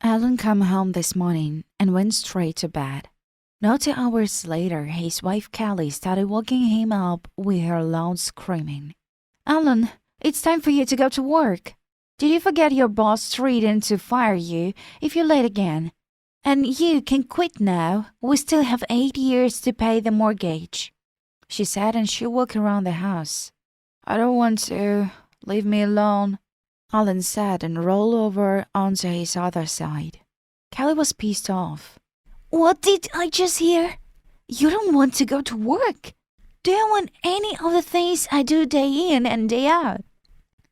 Alan came home this morning and went straight to bed. Not 2 hours later, his wife Kelly started waking him up with her loud screaming. Alan, it's time for you to go to work. Did you forget your boss threatened to fire you if you're late again? And you can quit now. We still have 8 years to pay the mortgage, she said, and she walked around the house. I don't want to. Leave me alone, Alan said and rolled over onto his other side. Kelly was pissed off. What did I just hear? You don't want to go to work? Do you want any of the things I do day in and day out?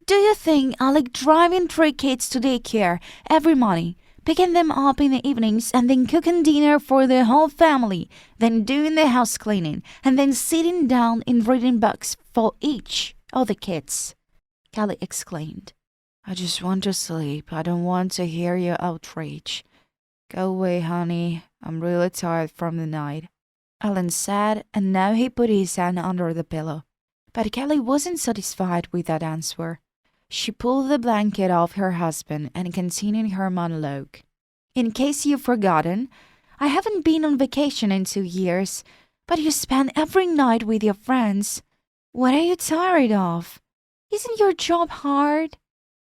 Do you think I like driving 3 kids to daycare every morning, picking them up in the evenings, and then cooking dinner for the whole family, then doing the house cleaning, and then sitting down and reading books for each of the kids? Kelly exclaimed. I just want to sleep. I don't want to hear your outrage. Go away, honey. I'm really tired from the night, Alan said, and now he put his hand under the pillow. But Kelly wasn't satisfied with that answer. She pulled the blanket off her husband and continued her monologue. In case you've forgotten, I haven't been on vacation in 2 years, but you spend every night with your friends. What are you tired of? Isn't your job hard?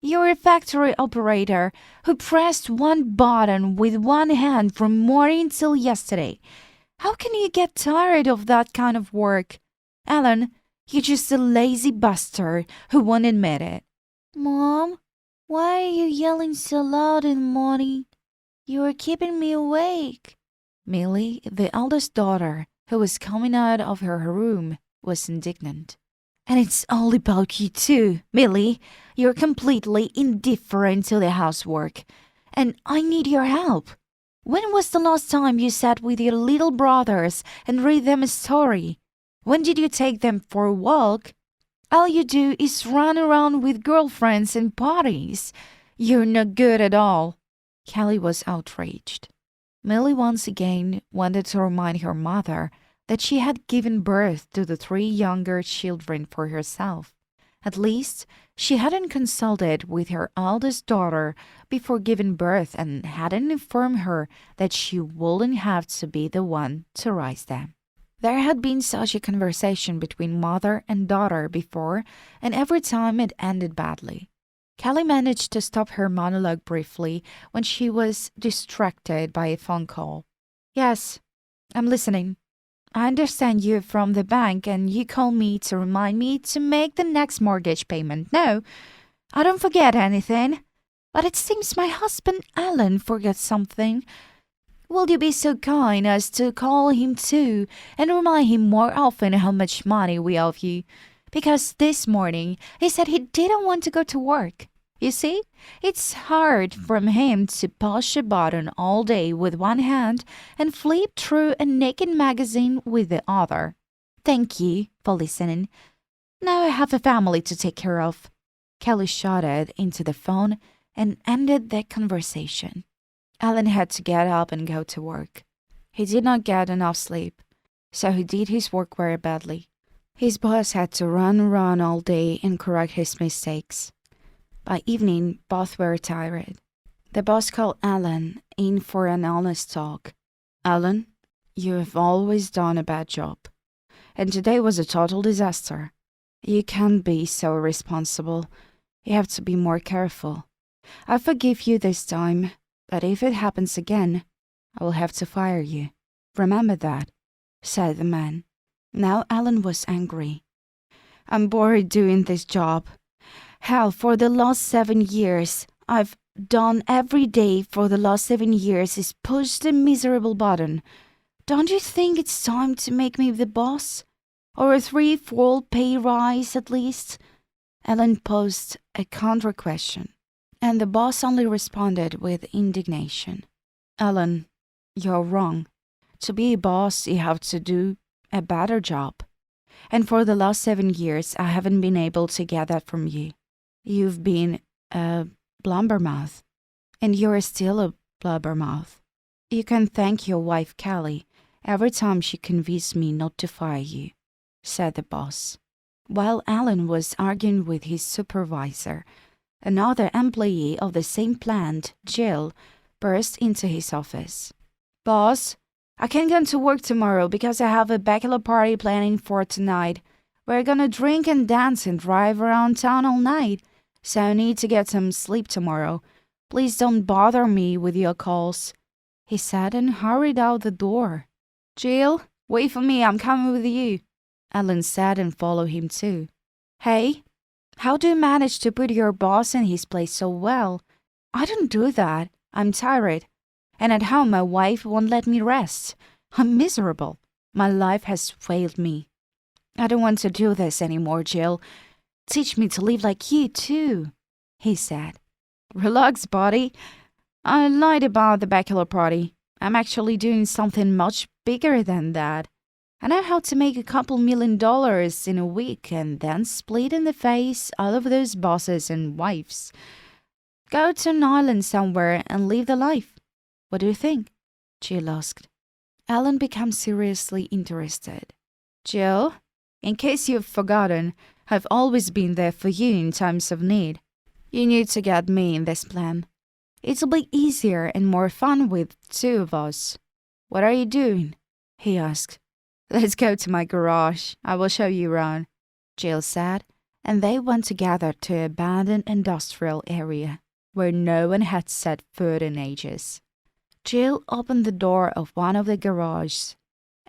You're a factory operator who pressed one button with one hand from morning till yesterday. How can you get tired of that kind of work? Alan, you're just a lazy bastard who won't admit it. Mom, why are you yelling so loud in the morning? You are keeping me awake. Millie, the eldest daughter, who was coming out of her room, was indignant. And it's all about you too, Millie. You're completely indifferent to the housework. And I need your help. When was the last time you sat with your little brothers and read them a story? When did you take them for a walk? All you do is run around with girlfriends and parties. You're not good at all. Kelly was outraged. Millie once again wanted to remind her mother that she had given birth to the 3 younger children for herself. At least, she hadn't consulted with her eldest daughter before giving birth and hadn't informed her that she wouldn't have to be the one to raise them. There had been such a conversation between mother and daughter before, and every time it ended badly. Kelly managed to stop her monologue briefly when she was distracted by a phone call. Yes, I'm listening. I understand you're from the bank and you call me to remind me to make the next mortgage payment. No, I don't forget anything. But it seems my husband Alan forgot something. Will you be so kind as to call him too and remind him more often how much money we owe you? Because this morning he said he didn't want to go to work. You see, it's hard for him to push a button all day with one hand and flip through a naked magazine with the other. Thank you for listening. Now I have a family to take care of. Kelly shouted into the phone and ended the conversation. Alan had to get up and go to work. He did not get enough sleep, so he did his work very badly. His boss had to run around all day and correct his mistakes. By evening, both were tired. The boss called Alan in for an honest talk. Alan, you have always done a bad job, and today was a total disaster. You can't be so irresponsible. You have to be more careful. I forgive you this time, but if it happens again, I will have to fire you. Remember that, said the man. Now Alan was angry. I'm bored doing this job. Hell, for the last 7 years, I've done every day for the last 7 years is push the miserable button. Don't you think it's time to make me the boss? Or a 3-fold pay rise at least? Alan posed a counter question, and the boss only responded with indignation. Alan, you're wrong. To be a boss, you have to do a better job. And for the last 7 years, I haven't been able to get that from you. You've been a blubbermouth, and you're still a blubbermouth. You can thank your wife Kelly every time she convinced me not to fire you, said the boss. While Alan was arguing with his supervisor, another employee of the same plant, Jill, burst into his office. Boss, I can't get to work tomorrow because I have a bachelor party planning for tonight. We're gonna drink and dance and drive around town all night, so I need to get some sleep tomorrow. Please don't bother me with your calls, he said and hurried out the door. Jill, wait for me, I'm coming with you, Alan said and followed him too. Hey, how do you manage to put your boss in his place so well? I don't do that. I'm tired. And at home my wife won't let me rest. I'm miserable. My life has failed me. I don't want to do this anymore, Jill. Teach me to live like you too, he said. Relax, buddy. I lied about the bachelor party. I'm actually doing something much bigger than that. I know how to make a couple $1 million in a week and then split in the face all of those bosses and wives. Go to an island somewhere and live the life. What do you think? Jill asked. Alan became seriously interested. Jill, in case you've forgotten, I've always been there for you in times of need. You need to get me in this plan. It'll be easier and more fun with two of us. What are you doing? He asked. Let's go to my garage. I will show you around, Jill said, and they went together to an abandoned industrial area where no one had set foot in ages. Jill opened the door of one of the garages,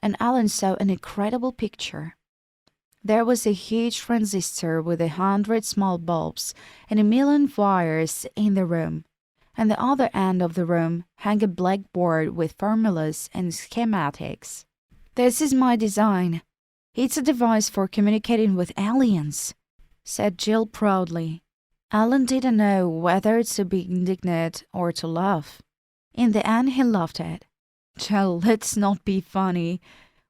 and Alan saw an incredible picture. There was a huge transistor with 100 small bulbs and 1,000,000 wires in the room. At the other end of the room hung a blackboard with formulas and schematics. This is my design. It's a device for communicating with aliens, said Jill proudly. Alan didn't know whether to be indignant or to laugh. In the end, he laughed it. Jill, let's not be funny.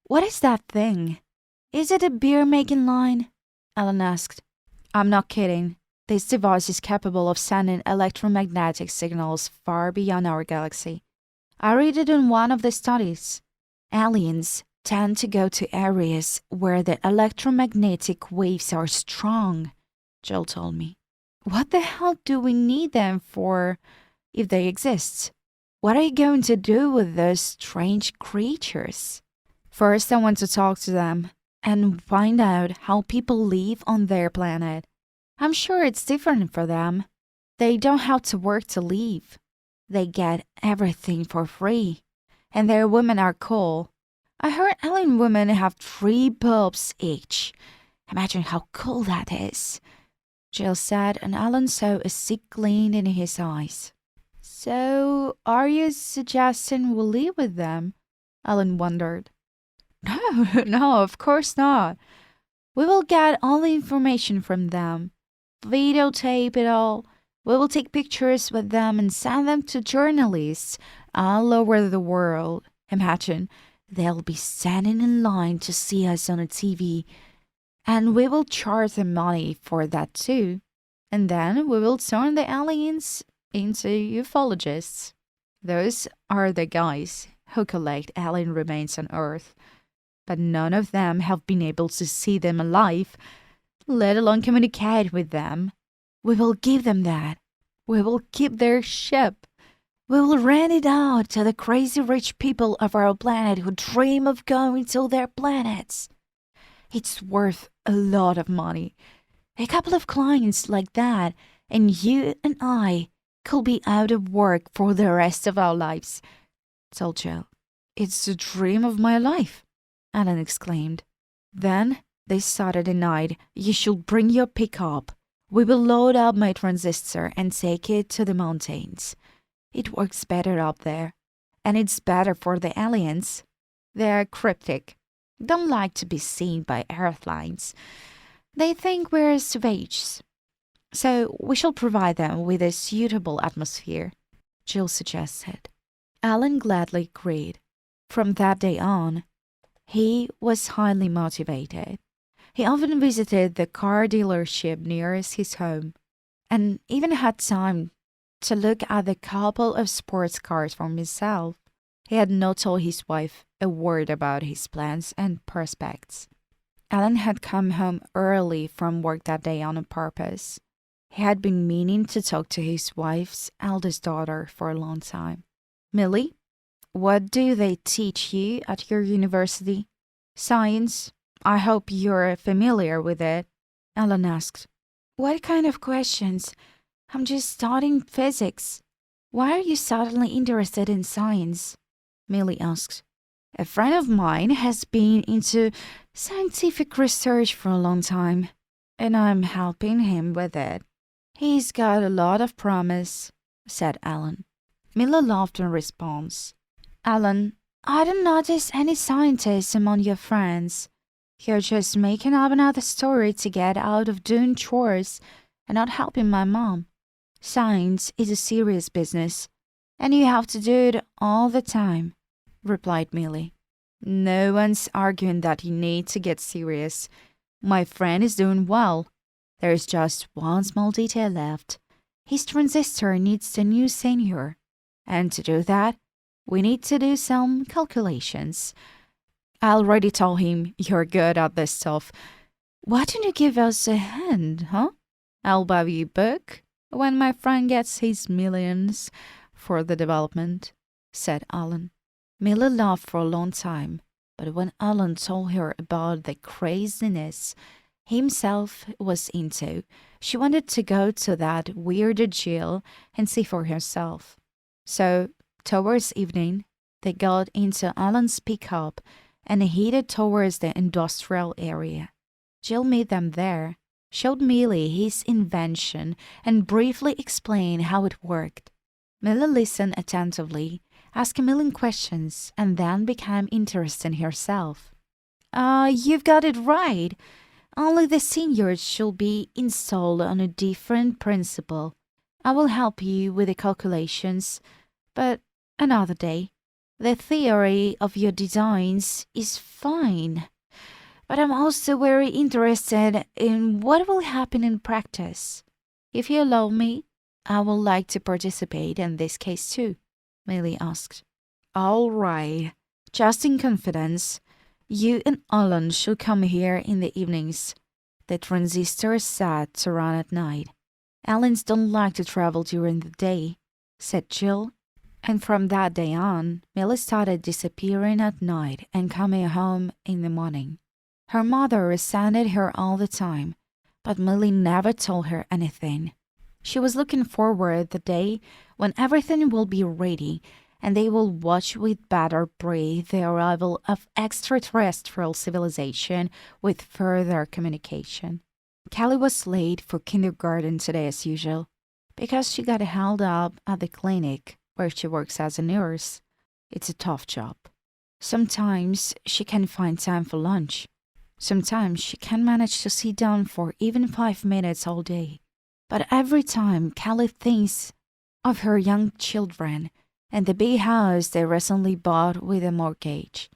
What is that thing? Is it a beer-making line? Alan asked. I'm not kidding. This device is capable of sending electromagnetic signals far beyond our galaxy. I read it in one of the studies. Aliens tend to go to areas where the electromagnetic waves are strong, Jill told me. What the hell do we need them for if they exist? What are you going to do with those strange creatures? First, I want to talk to them and find out how people live on their planet. I'm sure it's different for them. They don't have to work to live. They get everything for free. And their women are cool. I heard alien women have 3 bulbs each. Imagine how cool that is, Jill said, and Alan saw a sick gleam in his eyes. So, are you suggesting we live with them? Alan wondered. No, of course not. We will get all the information from them. Videotape it all. We will take pictures with them and send them to journalists all over the world. Imagine, they'll be standing in line to see us on a TV. And we will charge them money for that too. And then we will turn the aliens into ufologists. Those are the guys who collect alien remains on Earth. But none of them have been able to see them alive, let alone communicate with them. We will give them that. We will keep their ship. We will rent it out to the crazy rich people of our planet who dream of going to their planets. It's worth a lot of money. A couple of clients like that, and you and I could be out of work for the rest of our lives, told Jill. It's the dream of my life, Alan exclaimed. Then, this Saturday night, you should bring your pickup. We will load up my transistor and take it to the mountains. It works better up there. And it's better for the aliens. They're cryptic. Don't like to be seen by Earthlings. They think we're savages. So we shall provide them with a suitable atmosphere, Jill suggested. Alan gladly agreed. From that day on, he was highly motivated. He often visited the car dealership nearest his home, and even had time to look at the couple of sports cars for himself. He had not told his wife a word about his plans and prospects. Alan had come home early from work that day on purpose. He had been meaning to talk to his wife's eldest daughter for a long time. Millie, what do they teach you at your university? Science. I hope you're familiar with it, Alan asked. What kind of questions? I'm just studying physics. Why are you suddenly interested in science? Millie asked. A friend of mine has been into scientific research for a long time, and I'm helping him with it. He's got a lot of promise, said Alan. Millie laughed in response. Alan, I don't notice any scientists among your friends. You're just making up another story to get out of doing chores and not helping my mom. Science is a serious business, and you have to do it all the time, replied Millie. No one's arguing that you need to get serious. My friend is doing well. There's just one small detail left. His transistor needs a new sensor, and to do that, we need to do some calculations. I already told him you're good at this stuff. Why don't you give us a hand, huh? I'll buy you a book when my friend gets his millions for the development, said Alan. Millie laughed for a long time, but when Alan told her about the craziness himself was into, she wanted to go to that weird jail and see for herself. So, towards evening, they got into Alan's pickup and headed towards the industrial area. Jill met them there, showed Millie his invention, and briefly explained how it worked. Millie listened attentively, asked a million questions, and then became interested herself. You've got it right. Only the seniors should be installed on a different principle. I will help you with the calculations, but another day. The theory of your designs is fine, but I'm also very interested in what will happen in practice. If you allow me, I would like to participate in this case too, Millie asked. All right, just in confidence. You and Alan should come here in the evenings. The transistor is set to run at night. Alans don't like to travel during the day, said Jill. And from that day on, Millie started disappearing at night and coming home in the morning. Her mother resented her all the time, but Millie never told her anything. She was looking forward the day when everything will be ready and they will watch with bated breath the arrival of extraterrestrial civilization with further communication. Callie was late for kindergarten today as usual, because she got held up at the clinic where she works as a nurse. It's a tough job. Sometimes she can find time for lunch. Sometimes she can manage to sit down for even 5 minutes all day. But every time Callie thinks of her young children and the big house they recently bought with a mortgage,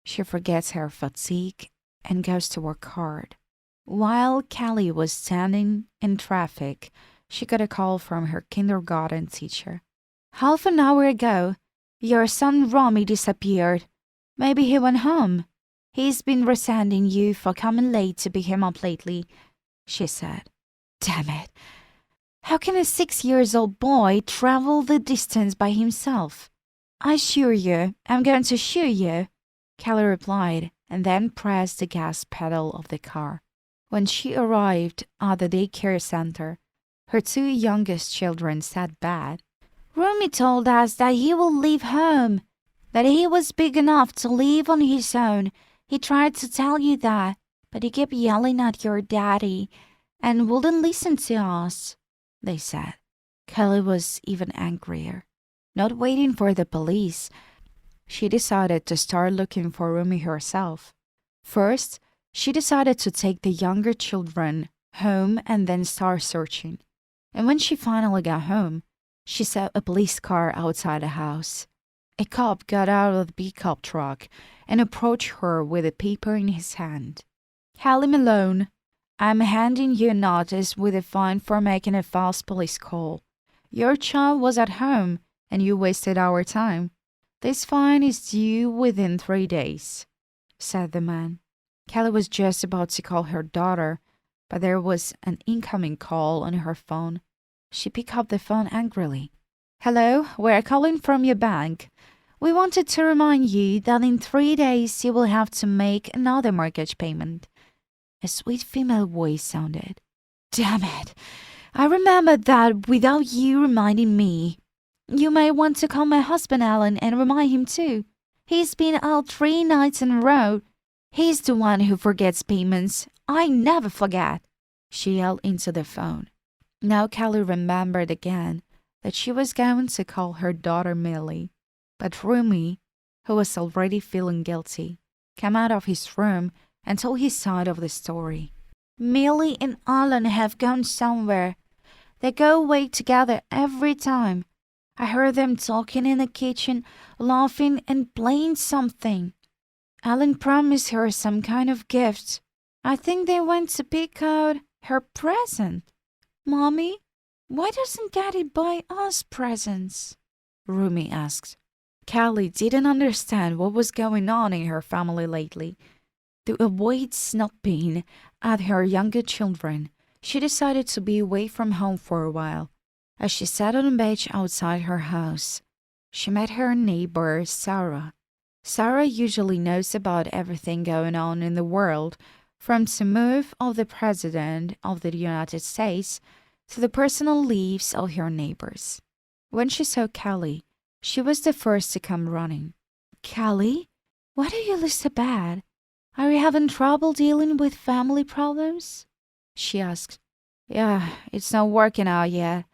she forgets her fatigue and goes to work hard. While Callie was standing in traffic, she got a call from her kindergarten teacher. Half an hour ago, your son Romy disappeared. Maybe he went home. He's been resenting you for coming late to pick him up lately, she said. Damn it. How can a 6-year-old boy travel the distance by himself? I assure you, I'm going to shoot you, Callie replied, and then pressed the gas pedal of the car. When she arrived at the daycare center, her 2 youngest children sat back. Romy told us that he will leave home, that he was big enough to live on his own. He tried to tell you that, but he kept yelling at your daddy and wouldn't listen to us, they said. Callie was even angrier. Not waiting for the police, she decided to start looking for Romy herself. First, she decided to take the younger children home and then start searching. And when she finally got home, she saw a police car outside the house. A cop got out of the pickup truck and approached her with a paper in his hand. Callie Malone, I'm handing you a notice with a fine for making a false police call. Your child was at home and you wasted our time. This fine is due within 3 days, said the man. Callie was just about to call her daughter, but there was an incoming call on her phone. She picked up the phone angrily. Hello, we're calling from your bank. We wanted to remind you that in 3 days you will have to make another mortgage payment. A sweet female voice sounded. Damn it! I remembered that without you reminding me. You may want to call my husband Alan and remind him too. He's been out 3 nights in a row. He's the one who forgets payments. I never forget. She yelled into the phone. Now Kelly remembered again that she was going to call her daughter Millie. But Rumi, who was already feeling guilty, came out of his room and told his side of the story. Millie and Alan have gone somewhere. They go away together every time. I heard them talking in the kitchen, laughing and playing something. Alan promised her some kind of gift. I think they went to pick out her present. Mommy, why doesn't Daddy buy us presents? Rumi asked. Kelly didn't understand what was going on in her family lately. To avoid snapping at her younger children, she decided to be away from home for a while. As she sat on a bench outside her house, she met her neighbor, Sarah. Sarah usually knows about everything going on in the world, from the move of the President of the United States to the personal lives of her neighbors. When she saw Kelly, she was the first to come running. Kelly, why do you look so bad? Are you having trouble dealing with family problems? She asked. Yeah, it's not working out yet.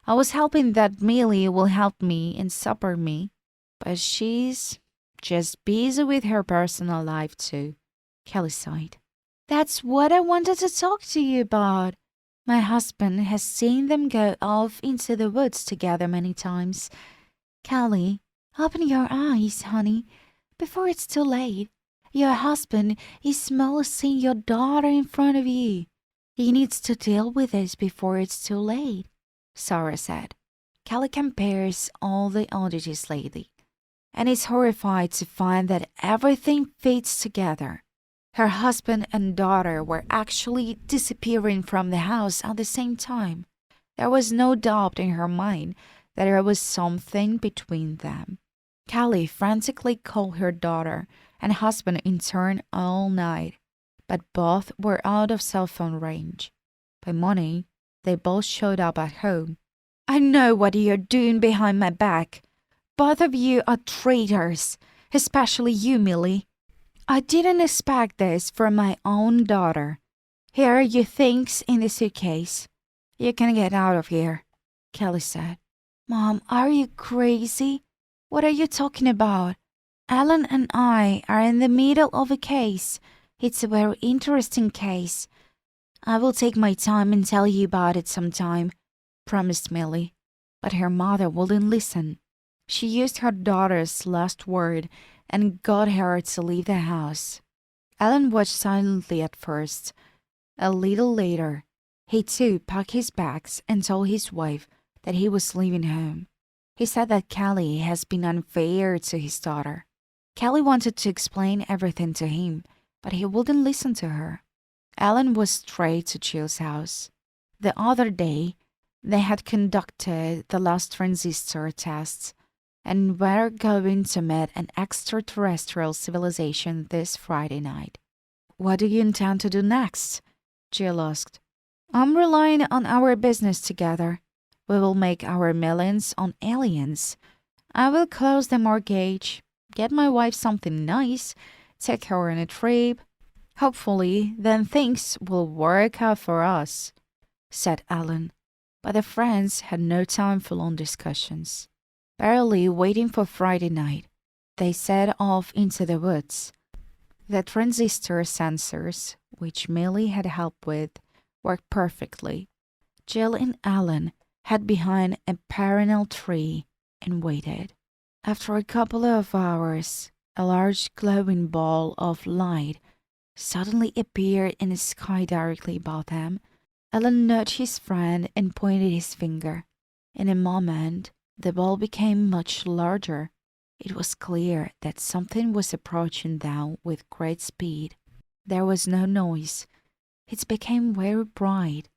I was hoping that Millie will help me and support me, but she's just busy with her personal life too. Kelly sighed. That's what I wanted to talk to you about. My husband has seen them go off into the woods together many times. Kelly, open your eyes, honey, before it's too late. Your husband is molesting your daughter in front of you. He needs to deal with this before it's too late, Sarah said. Kelly compares all the oddities lately, and is horrified to find that everything fits together. Her husband and daughter were actually disappearing from the house at the same time. There was no doubt in her mind that there was something between them. Kelly frantically called her daughter and husband in turn all night, but both were out of cell phone range. By morning, they both showed up at home. I know what you're doing behind my back. Both of you are traitors, especially you, Millie. I didn't expect this from my own daughter. Here are your things in the suitcase. You can get out of here, Kelly said. Mom, are you crazy? What are you talking about? Alan and I are in the middle of a case. It's a very interesting case. I will take my time and tell you about it sometime, promised Millie. But her mother wouldn't listen. She used her daughter's last word and got her to leave the house. Alan watched silently at first. A little later, he too packed his bags and told his wife that he was leaving home. He said that Kelly has been unfair to his daughter. Kelly wanted to explain everything to him, but he wouldn't listen to her. Alan was straight to Jill's house. The other day, they had conducted the last transistor tests and were going to meet an extraterrestrial civilization this Friday night. What do you intend to do next? Jill asked. I'm relying on our business together. We will make our millions on aliens. I will close the mortgage, get my wife something nice, take her on a trip. Hopefully, then things will work out for us, said Alan. But the friends had no time for long discussions. Barely waiting for Friday night, they set off into the woods. The transistor sensors, which Millie had helped with, worked perfectly. Jill and Alan hid behind a perennial tree and waited. After a couple of hours, a large glowing ball of light suddenly appeared in the sky directly above them. Alan nudged his friend and pointed his finger. In a moment, the ball became much larger. It was clear that something was approaching them with great speed. There was no noise. It became very bright,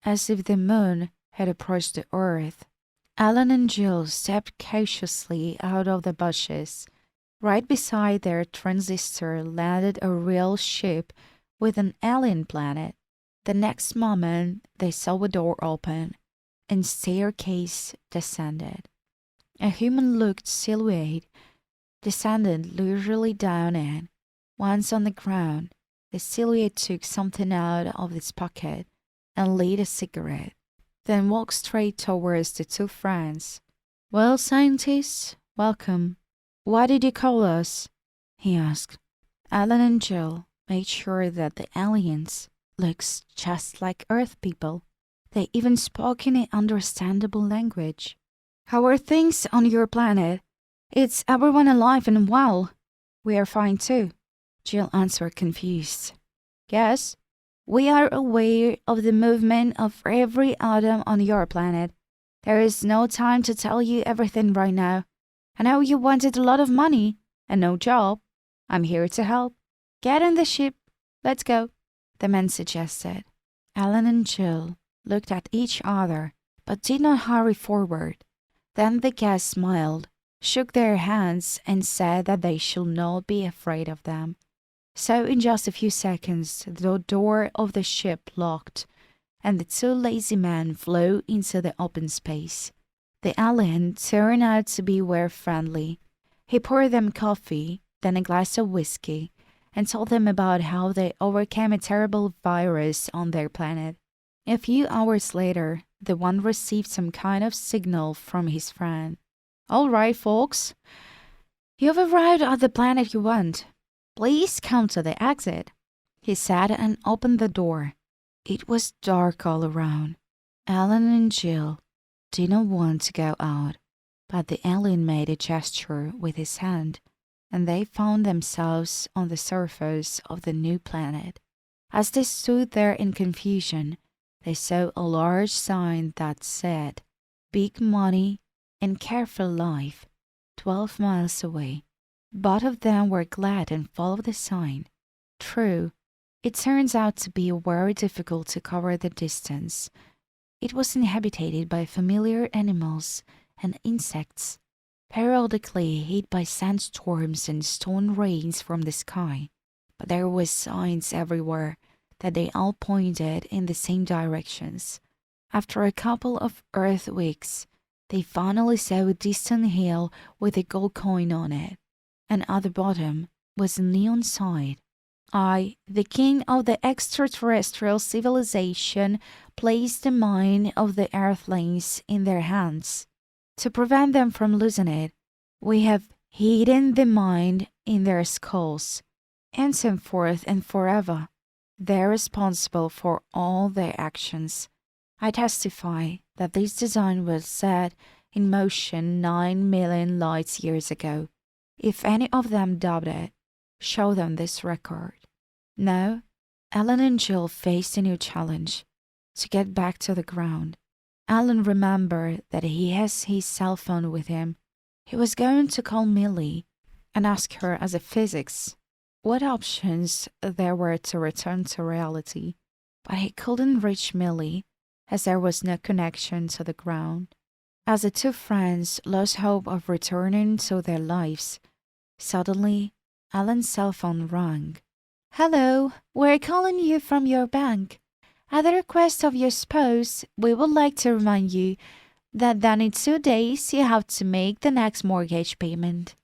as if the moon had approached the earth. Alan and Jill stepped cautiously out of the bushes. Right beside their transistor landed a real ship with an alien planet. The next moment, they saw a door open and staircase descended. A human-looked silhouette descended leisurely down it. Once on the ground, the silhouette took something out of its pocket and lit a cigarette, then walked straight towards the two friends. "Well, scientists, welcome. Why did you call us?" he asked. Alan and Jill made sure that the aliens looked just like Earth people. They even spoke in an understandable language. "How are things on your planet? It's everyone alive and well." "We are fine too," Jill answered, confused. "Yes, we are aware of the movement of every atom on your planet. There is no time to tell you everything right now. I know you wanted a lot of money and no job. I'm here to help. Get in the ship. Let's go," the man suggested. Alan and Jill looked at each other, but did not hurry forward. Then the guest smiled, shook their hands, and said that they should not be afraid of them. So in just a few seconds, the door of the ship locked, and the two lazy men flew into the open space. The alien turned out to be very friendly. He poured them coffee, then a glass of whiskey, and told them about how they overcame a terrible virus on their planet. A few hours later, the one received some kind of signal from his friend. "All right, folks. You've arrived at the planet you want. Please come to the exit," he said and opened the door. It was dark all around. Alan and Jill did not want to go out, but the alien made a gesture with his hand, and they found themselves on the surface of the new planet. As they stood there in confusion, they saw a large sign that said, "Big Money and Careful Life," 12 miles away. Both of them were glad and followed the sign. True, it turns out to be very difficult to cover the distance. It was inhabited by familiar animals and insects, periodically hit by sandstorms and stone rains from the sky. But there were signs everywhere that they all pointed in the same directions. After a couple of Earth weeks, they finally saw a distant hill with a gold coin on it, and at the bottom was a neon sign. "I, the king of the extraterrestrial civilization, place the mind of the Earthlings in their hands. To prevent them from losing it, we have hidden the mind in their skulls. Henceforth and forever, they're responsible for all their actions. I testify that this design was set in motion 9 million light years ago. If any of them doubt it, show them this record." Now, Alan and Jill faced a new challenge: to get back to the ground. Alan remembered that he has his cell phone with him. He was going to call Millie and ask her as a physics what options there were to return to reality, but he couldn't reach Millie as there was no connection to the ground. As the two friends lost hope of returning to their lives, suddenly Alan's cell phone rang. "Hello, we're calling you from your bank. At the request of your spouse, we would like to remind you that then in 2 days you have to make the next mortgage payment."